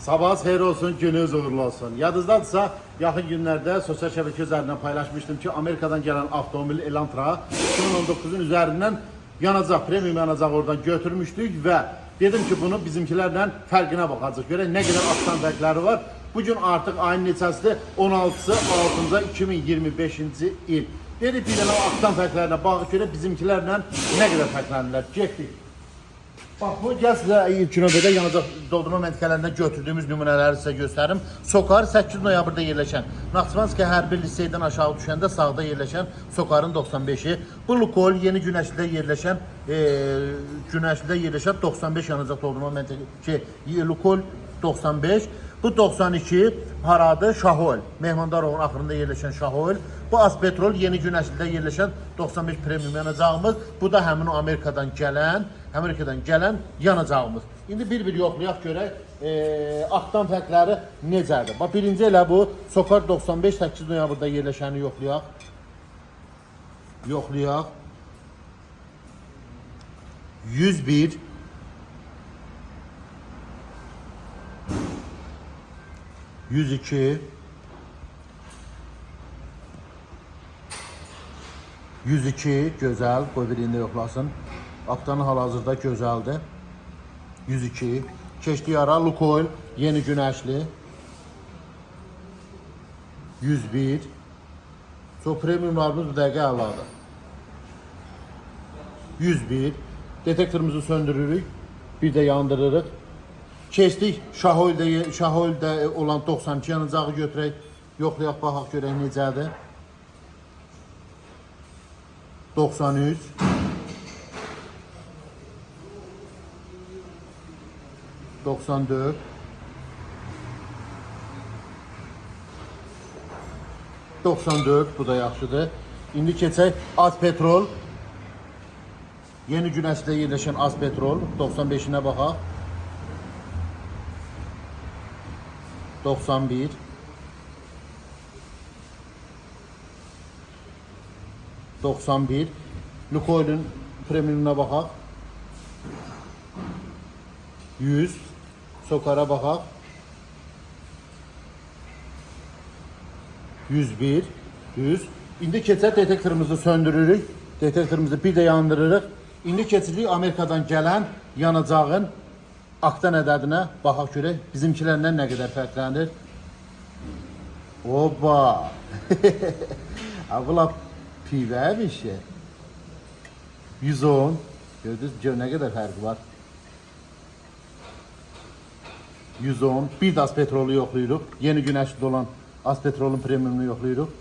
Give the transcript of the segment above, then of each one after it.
Sabahınız xeyir olsun, gününüz uğurlu olsun. Yadınızdadırsa, yaxın günlərdə sosial şəbəkə üzərindən paylaşmışdım ki, Amerikadan gələn avtomobil Elantra 2019-un üzərindən yanacaq, premium yanacaq oradan götürmüşdük və dedim ki, bunu bizimkilərlə fərqinə baxacaq. Görək nə qədər aksan fərqləri var. Bugün artıq ayın neçəsidir? 16-sı 6-cı 2025-ci il. Dedik bir dənə aksan fərqlərinə baxıb görək bizimkilərlə nə qədər fərqlənirlər. Getdik. Bax, bu gəl sizə ilk növbədə yanacaq doldurma məntəqələrindən götürdüyümüz nümunələri sizə göstərim. Sokar 8 noyabrda yerləşən, Naxçıvanski hərbi liseydən aşağı düşəndə sağda yerləşən Sokarın 95-i. Bu Lukoil Yeni Günəşlidə yerləşən 95 yanacaq doldurma məntəqəsi, Lukoil 95. Bu 92 haradır? Şahoil. Mehmandarovun axırında yerləşən Şahoil. Bu Azpetrol Yeni Günəşlidə yerləşən 95 premium yanacağımız. Bu da həmin o Amerikadan gələn yanacağımız. İndi bir-bir yoxlayaq görək aktan fərqləri necədir. Bax, birinci elə bu Sokar 95 8 noyabrda yerləşəni yoxlayaq. 101 102 102 gözəl, qoy birində yoxlasın. Aktanı hal-hazırda gözəldir. 102 keçdi ara Lukoil Yeni Günəşli 101. Çox premiumlarımız bu dəqiqə əladır. 101 detektorumuzu söndürürük, bir də yandırırıq. Keçdik Şahoildə olan 92 yanacağı götürək, yoxlayaq, baxaq görək necədir. 93 94 94 bu da yaxşıdır. İndi keçək Azpetrol Yeni Günəşlidə yerləşən Azpetrol 95-inə baxaq. 91 91 Lukoil'ün premiumuna baxaq. 100 Sokar'a baxaq. 101 100. İndi keçək detektorumuzu söndürürük. Detektorumuzu bir də yandırırıq. İndi keçirik Amerikadan gələn yanacağın aktan ədədinə baxaq görək bizimkilərlə nə qədər fərqlənir. Oba! Abla pivə bir şey. 110. Gördünüz gör nə qədər fərqi var. 110. Bir də Azpetrolu yoxlayırıq. Yeni Günəşlidə olan Azpetrolun premiumunu yoxlayırıq.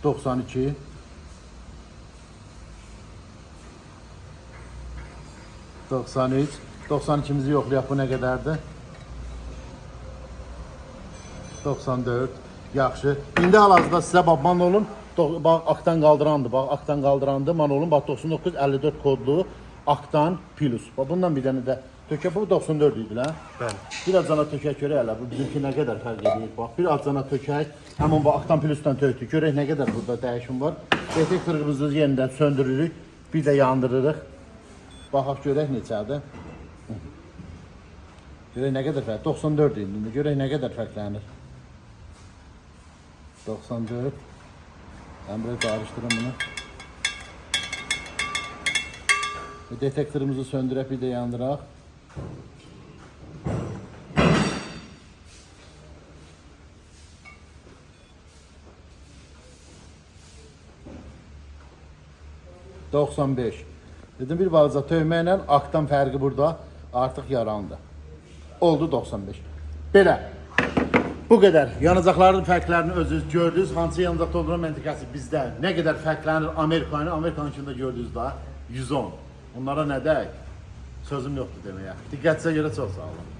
92 93 92'mizi yoxlayaq, bu nə qədərdir? 94 yaxşı. İndi hal-hazırda sizə bax Manolun bax aktan qaldırandı. Bax aktan qaldırandı. Manolun bax 9954 kodlu Aktan Plus. Bax bundan bir dənə də tökək. Bu 94 idi lan. Bəli. Biraz cana tökək görək hələ. Bu bizimki nə qədər fərq edir. Bax biraz cana tökək. Həmin bu Aktan Plus'tan tökdük. Görək nə qədər burada dəyişim var. Detektorumuzu yenidən söndürürük. Bir də yandırırıq. Baxaq görək neçədir. Görək nə qədər fərq. 94 indi. Görək nə qədər fərqlənir. 94. Ben böyle karıştırırım bunu. Detektorumuzu söndürüp bir de yandıraq. ...95. Dedim bir balaca töyməklə aktan fərqi burada artıq yarandı. Oldu 95. Belə. Bu qədər. Yanacaqların fərqlərini özünüz gördünüz. Hansı yanacaq doldurma məntəqəsi bizdə nə qədər fərqlənir Amerikanın içində gördünüz da 110. Onlara nə deyək? Sözüm yoxdur deməyə. Diqqətinizə görə çox sağ olun.